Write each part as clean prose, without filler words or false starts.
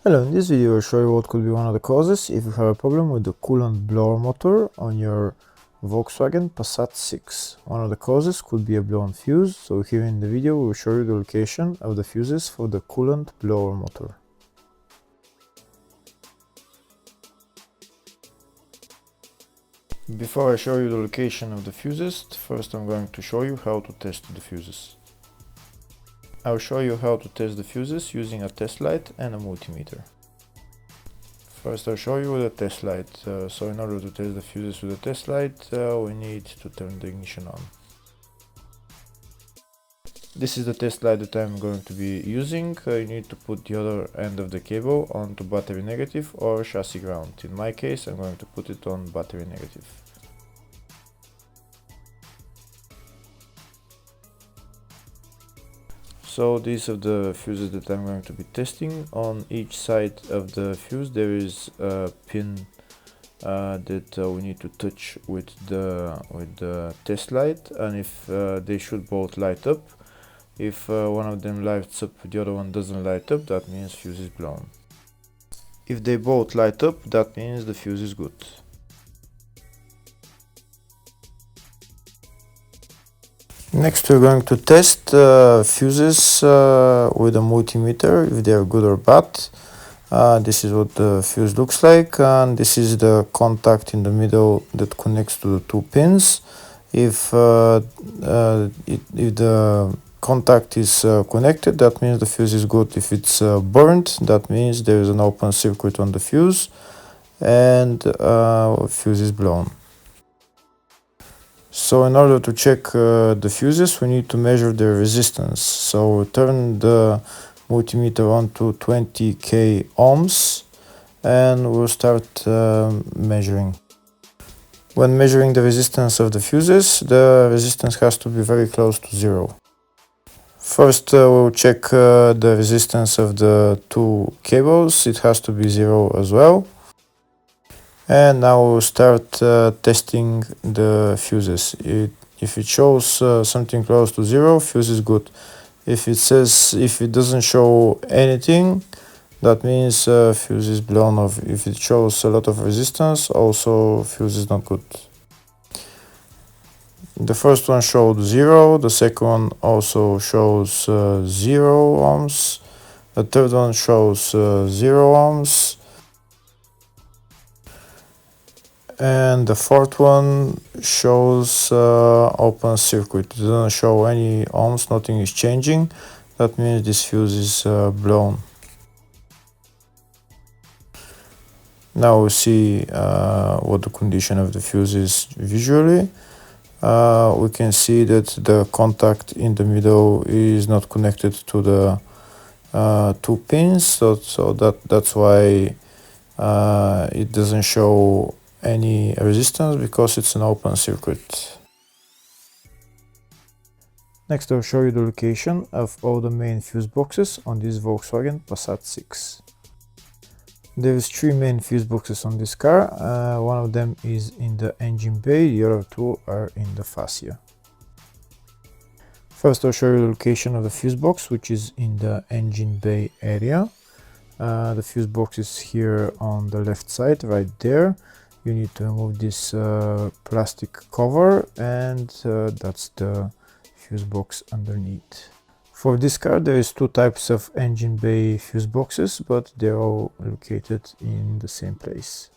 Hello, in this video I'll show you what could be one of the causes if you have a problem with the coolant blower motor on your Volkswagen Passat 6. One of the causes could be a blown fuse, so here in the video we will show you the location of the fuses for the coolant blower motor. Before I show you the location of the fuses, first I'm going to show you how to test the fuses. I'll show you how to test the fuses using a test light and a multimeter. First I'll show you with a test light. So in order to test the fuses with a test light, we need to turn the ignition on. This is the test light that I'm going to be using. You need to put the other end of the cable onto battery negative or chassis ground. In my case I'm going to put it on battery negative. So these are the fuses that I'm going to be testing. On each side of the fuse there is a pin that we need to touch with the test light, and if they should both light up. If one of them lights up, the other one doesn't light up, that means fuse is blown. If they both light up, that means the fuse is good. Next we're going to test fuses with a multimeter, if they are good or bad. This is what the fuse looks like, and this is the contact in the middle that connects to the two pins. If the contact is connected, that means the fuse is good. If it's burnt, that means there is an open circuit on the fuse and fuse is blown. So in order to check the fuses, we need to measure their resistance. So we turn the multimeter on to 20k ohms and we'll start measuring. When measuring the resistance of the fuses, the resistance has to be very close to zero. First we'll check the resistance of the two cables. It has to be zero as well. And now we'll start testing the fuses. If it shows something close to zero, fuse is good. If it doesn't show anything, that means fuse is blown off. If it shows a lot of resistance, also fuse is not good. The first one showed 0, the second one also shows 0 ohms, the third one shows 0 ohms, and the fourth one shows open circuit. It doesn't show any ohms, nothing is changing. That means this fuse is blown. Now we see what the condition of the fuse is visually. We can see that the contact in the middle is not connected to the two pins, so that's why it doesn't show any resistance, because it's an open circuit. Next I'll show you the location of all the main fuse boxes on this Volkswagen Passat 6. There is 3 main fuse boxes on this car. One of them is in the engine bay, the other 2 are in the fascia. First I'll show you the location of the fuse box, which is in the engine bay area. The fuse box is here on the left side, right there. You need to remove this plastic cover, and that's the fuse box underneath. For this car there is 2 types of engine bay fuse boxes, but they're all located in the same place.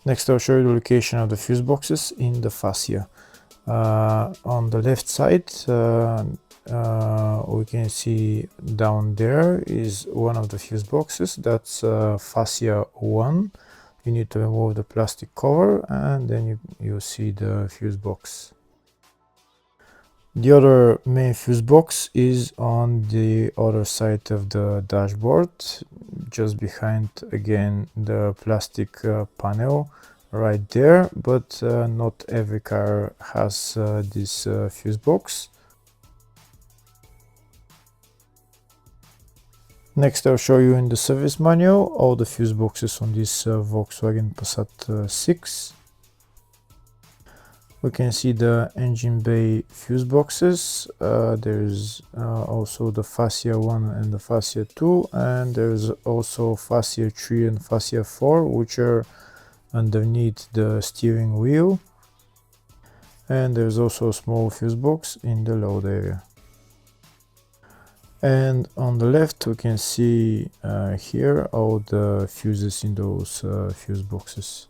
Next I'll show you the location of the fuse boxes in the fascia. On the left side we can see down there is one of the fuse boxes, that's fascia 1. You need to remove the plastic cover and then you see the fuse box. The other main fuse box is on the other side of the dashboard, just behind again the plastic panel right there, but not every car has this fuse box. Next I'll show you in the service manual all the fuse boxes on this Volkswagen Passat 6. We can see the engine bay fuse boxes. There's also the fascia 1 and the fascia 2, and there's also fascia 3 and fascia 4, which are underneath the steering wheel. And there's also a small fuse box in the load area. And on the left we can see here all the fuses in those fuse boxes.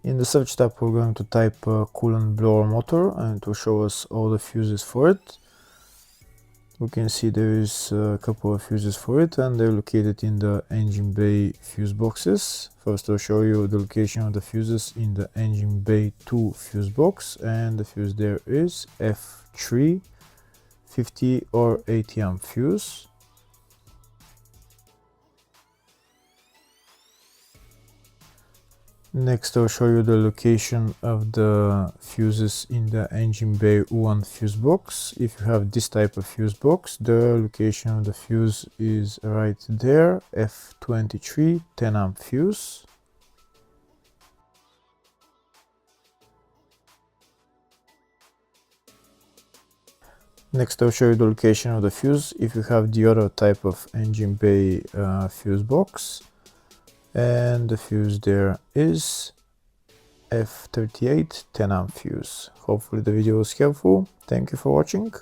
In the search tab we're going to type coolant blower motor, and it will show us all the fuses for it. We can see there is a couple of fuses for it, and they're located in the engine bay fuse boxes. First I'll show you the location of the fuses in the engine bay 2 fuse box, and the fuse there is F3 50 or 80 amp fuse. Next I'll show you the location of the fuses in the engine bay 1 fuse box. If you have this type of fuse box, the location of the fuse is right there, F23 10 amp fuse. Next I'll show you the location of the fuse if you have the other type of engine bay fuse box. And the fuse there is F38 10 amp fuse. Hopefully the video was helpful. Thank you for watching.